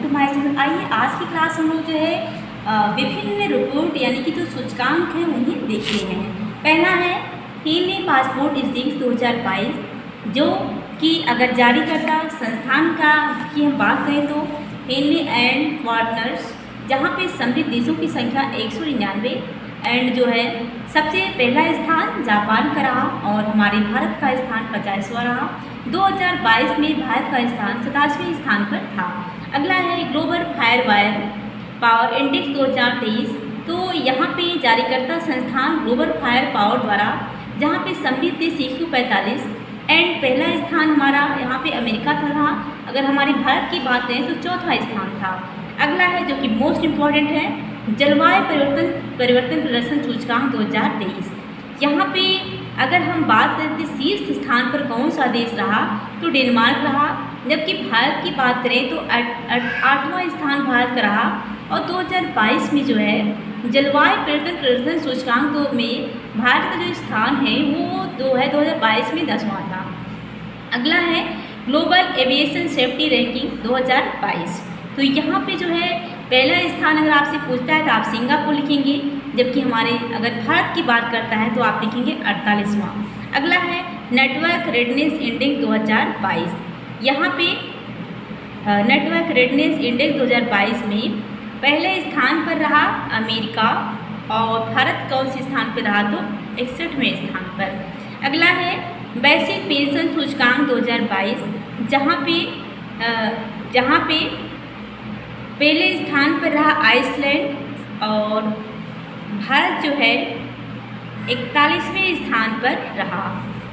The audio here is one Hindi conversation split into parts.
To my channel. आइए आज की क्लास हम लोग जो है विभिन्न रिपोर्ट यानी कि जो सूचकांक हैं उन्हें देखते हैं। पहला है हेनले पासपोर्ट इंडेक्स 2022, जो कि अगर जारीकर्ता संस्थान का की हम बात करें तो हेनले एंड पार्टनर्स, जहाँ पे समृद्ध देशों की संख्या 199 एंड जो है सबसे पहला स्थान जापान का रहा और हमारे भारत का स्थान 50वां रहा। 2022 में भारत का स्थान 27वें स्थान पर था। अगला है global fire wire power index 2023। तो यहाँ पे जारीकर्ता संस्थान ग्लोबल फायर पावर द्वारा, जहाँ पे समृद्ध देश 145 एंड पहला स्थान हमारा यहाँ पे अमेरिका का रहा। अगर हमारे भारत की बात करें तो चौथा स्थान था। अगला है जो कि मोस्ट इम्पॉर्टेंट है जलवायु परिवर्तन प्रदर्शन सूचकांक 2023। यहाँ पे अगर हम बात करें तो शीर्ष स्थान पर कौन सा देश रहा तो डेनमार्क रहा, जबकि भारत की बात करें तो 8वां स्थान भारत का रहा। और 2022 में जो है जलवायु परिवर्तन प्रदर्शन सूचकांक में भारत का जो स्थान है वो 2022 में 10वां था। अगला है ग्लोबल एविएशन सेफ्टी रैंकिंग 2022। तो यहाँ पे जो है पहला स्थान अगर आपसे पूछता है तो आप सिंगापुर लिखेंगे, जबकि हमारे अगर भारत की बात करता है तो आप लिखेंगे 48वां। अगला है नेटवर्क रेडनेस इंडेक्स 2022। यहाँ पे नेटवर्क रेडनेस इंडेक्स 2022 में पहले स्थान पर रहा अमेरिका और भारत कौन से स्थान पर रहा तो 61वें स्थान पर। अगला है वैश्विक पेंशन सूचकांक 2022, जहाँ पे पहले स्थान पर रहा आइसलैंड और भारत जो है 41वें स्थान पर रहा।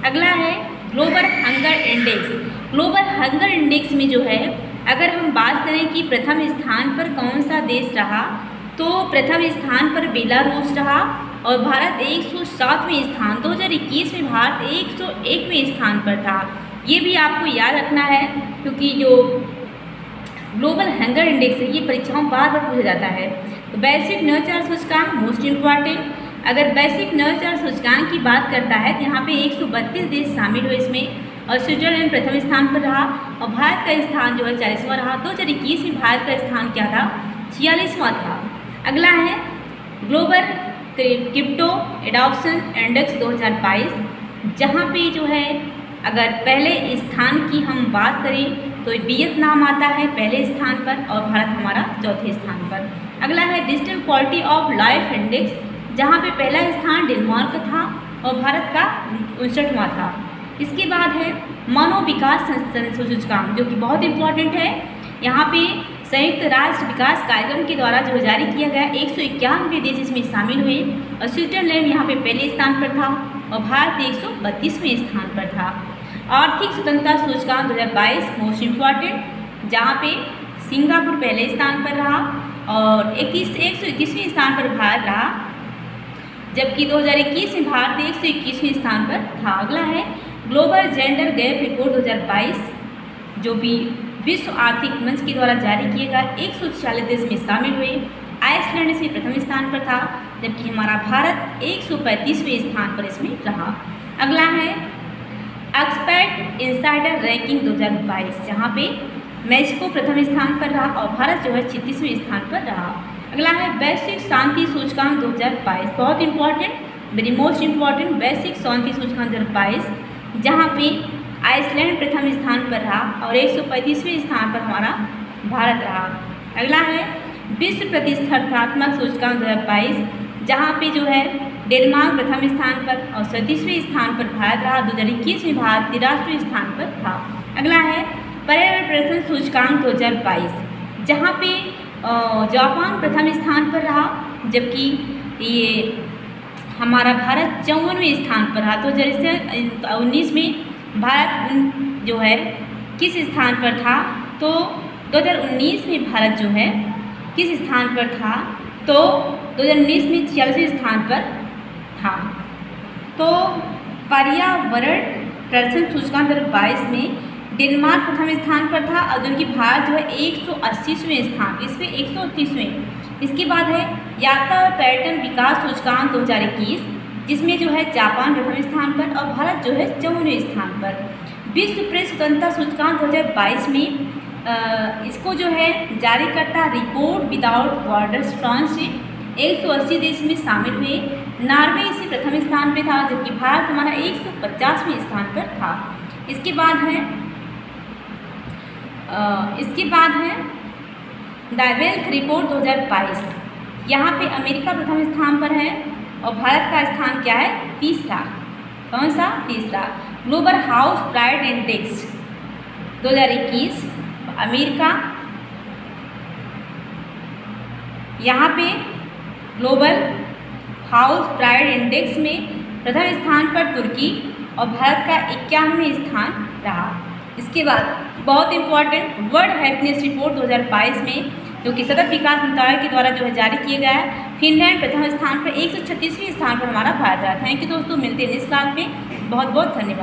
अगला है global hunger index. Global hunger index में जो है अगर हम बात करें कि प्रथम स्थान पर कौन सा देश रहा तो प्रथम स्थान पर बेलारूस रहा और भारत 107वें स्थान। 2021 में भारत 101वें स्थान पर था। ये भी आपको याद रखना है क्योंकि जो ग्लोबल हंगर इंडेक्स है ये परीक्षाओं बार बार पूछा जाता है। तो वैश्विक नवाचार सूचकांक मोस्ट इम्पॉर्टेंट, अगर वैश्विक नवाचार सूचकांक की बात करता है तो यहाँ पे 132 देश शामिल हुए इसमें और स्विट्जरलैंड प्रथम स्थान पर रहा और भारत का स्थान जो है 40वां रहा। 2021 में भारत का स्थान क्या था 46वां था। अगला है ग्लोबल क्रिप्टो एडॉप्शन इंडेक्स 2022, जहाँ पे जो है अगर पहले स्थान की हम बात करें तो वियतनाम आता है पहले स्थान पर और भारत हमारा चौथे स्थान पर। अगला है digital quality of life index, जहाँ पे पहला स्थान डेनमार्क था और भारत का 59वां था। इसके बाद है मानव विकास सूचकांक, जो कि बहुत इम्पोर्टेंट है। यहाँ पे संयुक्त राष्ट्र विकास कार्यक्रम के द्वारा जो जारी किया गया 191 देश इसमें शामिल हुए और स्विट्जरलैंड यहाँ पे पहले स्थान पर था और भारत 132वें स्थान पर था। आर्थिक स्वतंत्रता सूचकांक 2022 मोस्ट इम्पॉर्टेंट, जहाँ पे सिंगापुर पहले स्थान पर रहा और 121वें स्थान पर भारत रहा, जबकि 2021 में भारत 121वें स्थान पर था। अगला है ग्लोबल जेंडर गैप रिपोर्ट 2022, जो भी विश्व आर्थिक मंच के द्वारा जारी किए गए 146 देश में शामिल हुए। आइसलैंड इसमें प्रथम स्थान पर था, जबकि हमारा भारत 135वें स्थान पर इसमें रहा। अगला है एक्सपर्ट इंसाइडर रैंकिंग 2022, जहाँ पे मेक्सिको प्रथम स्थान पर रहा और भारत जो है 36वें स्थान पर रहा। अगला है वैश्विक शांति सूचकांक 2022, बहुत इंपॉर्टेंट, वेरी मोस्ट इम्पॉर्टेंट वैश्विक शांति सूचकांक 2022, जहाँ पे आइसलैंड प्रथम स्थान पर रहा और 135वें स्थान पर हमारा भारत रहा। अगला है विश्व प्रतिस्पर्धात्मक सूचकांक 2022, जहाँ पे जो है डेनमार्क प्रथम स्थान पर और 37वें स्थान पर भारत रहा। 2021 में भारत 83वें स्थान पर था। अगला है पर्यावरण प्रदर्शन सूचकांक 2022, जहाँ पे जापान प्रथम स्थान पर रहा, जबकि ये हमारा भारत 54वें स्थान पर रहा। तो 2019 में भारत जो है किस स्थान पर था तो 2019 में भारत जो है किस स्थान पर था तो 2019 में 46वें स्थान पर था। तो पर्यावरण प्रदर्शन सूचकांक 2022 में डेनमार्क प्रथम स्थान पर था और जबकि भारत जो है 180वें स्थान, इसमें 130वें। इसके बाद है यात्रा और पर्यटन विकास सूचकांक 2021, जिसमें जो है जापान प्रथम स्थान पर और भारत जो है 54वें स्थान पर। विश्व प्रेस स्वतंत्रता सूचकांक 2022 में इसको जो है जारी करता रिपोर्ट विदाउट बॉर्डर्स फ्रांस से 180 देश में शामिल हुए। नॉर्वे इसी प्रथम स्थान पे था, जबकि भारत हमारा 150वें स्थान पर था। इसके बाद है द वेल्थ रिपोर्ट 2022। यहाँ पे अमेरिका प्रथम स्थान पर है और भारत का स्थान क्या है? तीसरा। कौन सा? तीसरा। Global house pride index 2021 America, यहाँ पे ग्लोबल हाउस प्राइड इंडेक्स में प्रथम स्थान पर तुर्की और भारत का 51वें स्थान रहा। इसके बाद बहुत इंपॉर्टेंट वर्ल्ड हैप्पीनेस रिपोर्ट 2022 में, जो कि सतत विकास मंत्रालय के द्वारा जो है जारी किया गया है, फिनलैंड प्रथम स्थान पर 136वें स्थान पर हमारा भारत रहा। थैंक यू दोस्तों, मिलते हैं नेक्स्ट क्लास में। बहुत बहुत धन्यवाद।